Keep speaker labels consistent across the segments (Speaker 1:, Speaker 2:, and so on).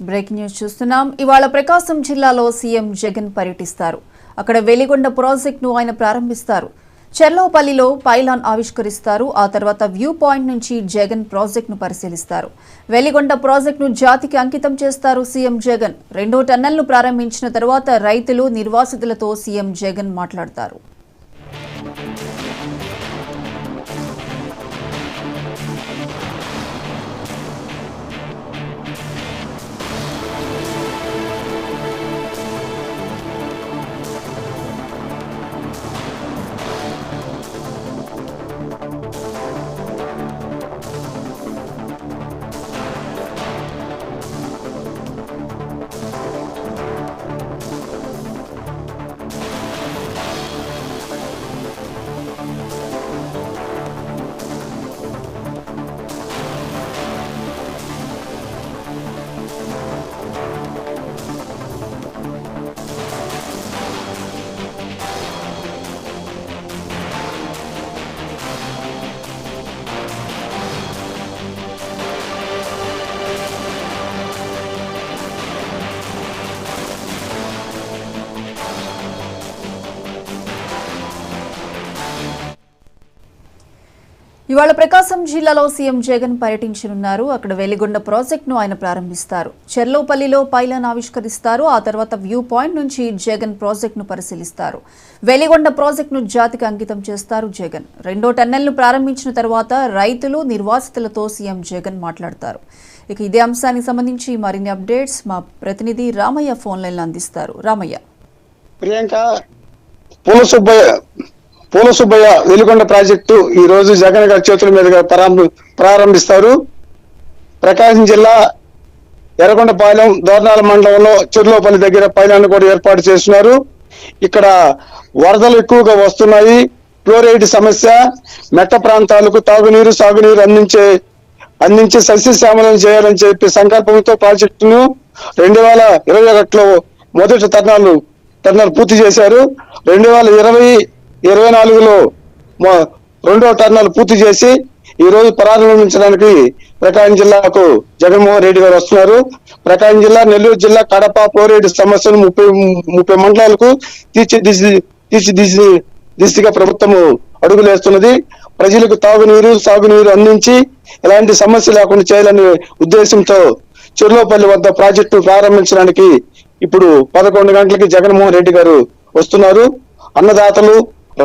Speaker 1: Breaking news చూస్తున్నాం. ఇవాళ ప్రకాశం జిల్లాలో సీఎం జగన్ పర్యటిస్తారు. అక్కడ వెలిగొండ ప్రాజెక్టును ఆయన ప్రారంభిస్తారు. చెర్లోపల్లిలో పైలాన్ ఆవిష్కరిస్తారు. ఆ తర్వాత వ్యూ పాయింట్ నుంచి జగన్ ప్రాజెక్టును పరిశీలిస్తారు. వెలిగొండ ప్రాజెక్టును జాతికి అంకితం చేస్తారు సీఎం జగన్. 2వ టన్నెల్ను ప్రారంభించిన తర్వాత రైతులు, నిర్వాసితులతో సీఎం జగన్ మాట్లాడతారు. ఇవాళ ప్రకాశం జిల్లాలో సీఎం జగన్ పర్యటించనున్నారు. అక్కడ వెలిగొండ ప్రాజెక్టును ఆయన ప్రారంభిస్తారు. చెర్లోపల్లిలో పైలాన్ ఆవిష్కరిస్తారు. ఆ తర్వాత వ్యూ పాయింట్ నుంచి జగన్ ప్రాజెక్టును పరిశీలిస్తారు. వెలిగొండ ప్రాజెక్టును జాతికి అంకితం చేస్తారు జగన్. 2వ టన్నెల్ను ప్రారంభించిన తర్వాత రైతులు, నిర్వాసితులతో సీఎం జగన్ మాట్లాడతారు. ఇక ఇదే అంశానికి సంబంధించి మరిన్ని అప్డేట్స్ మా ప్రతినిధి రామయ్య ఫోన్ లైన్లో అందిస్తారు. రామయ్య.
Speaker 2: ప్రియాంక, పూలసుబ్బయ్య వెలిగొండ ప్రాజెక్టు ఈ రోజు జగన్ గారి చేతుల మీదుగా ప్రారంభిస్తారు. ప్రకాశం జిల్లా ఎర్రగొండపాలెం దోర్నాల మండలంలో చెర్లోపల్లి దగ్గర పైలాన్ కూడా ఏర్పాటు చేస్తున్నారు. ఇక్కడ వరదలు ఎక్కువగా వస్తున్నాయి. ఫ్లోరైడ్ సమస్య, మెట్ట ప్రాంతాలకు తాగునీరు, సాగునీరు అందించి సస్యశ్యామలం చేయాలని చెప్పి సంకల్పంతో ప్రాజెక్టును 2021లో మొదటి టర్నల్ పూర్తి చేశారు. 2024లో 2వ టర్నల్ పూర్తి చేసి ఈ రోజు ప్రారంభించడానికి ప్రకాశం జిల్లాకు జగన్మోహన్ రెడ్డి గారు వస్తున్నారు. ప్రకాశం జిల్లా, నెల్లూరు జిల్లా, కడప ఫ్లోరైడ్ సమస్యను 30 మండలాలకు దిశగా ప్రభుత్వం అడుగులేస్తున్నది. ప్రజలకు తాగునీరు, సాగునీరు అందించి ఎలాంటి సమస్య లేకుండా చేయాలనే ఉద్దేశంతో చెర్లోపల్లి వద్ద ప్రాజెక్టు ప్రారంభించడానికి ఇప్పుడు 11 గంటలకి జగన్మోహన్ రెడ్డి గారు వస్తున్నారు. అన్నదాతలు,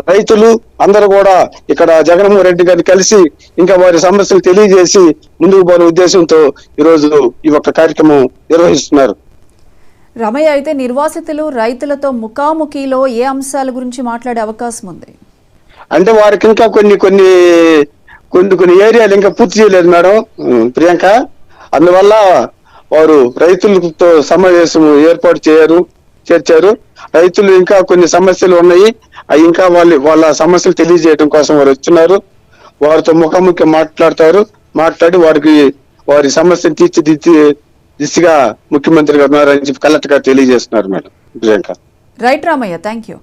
Speaker 2: రైతులు అందరూ కూడా ఇక్కడ జగన్మోహన్ రెడ్డి గారిని కలిసి ఇంకా వారి సమస్యలు తెలియజేసి ముందుకు పోయే ఉద్దేశంతో ఈరోజు ఈ ఒక్క కార్యక్రమం నిర్వహిస్తున్నారు.
Speaker 1: రమయ్య, అయితే నిర్వాసితులు, రైతులతో ముఖాముఖిలో ఏ అంశాల గురించి మాట్లాడే అవకాశం ఉంది?
Speaker 2: అంటే వారికి ఇంకా కొన్ని ఏరియాలు ఇంకా పూర్తి చేయలేదు మేడం ప్రియాంక. అందువల్ల వారు రైతులతో సమావేశం ఏర్పాటు చేర్చారు. రైతులు ఇంకా కొన్ని సమస్యలు ఉన్నాయి, అవి ఇంకా వాళ్ళ సమస్యలు తెలియజేయడం కోసం వారు వచ్చినారు. వారితో ముఖాముఖి మాట్లాడి వారి సమస్యను తీర్చిదిద్దే దిశగా ముఖ్యమంత్రి గారు ఉన్నారని చెప్పి కలెక్టర్ గారు తెలియజేస్తున్నారు madam Priyanka.
Speaker 1: Right Ramayya, thank you.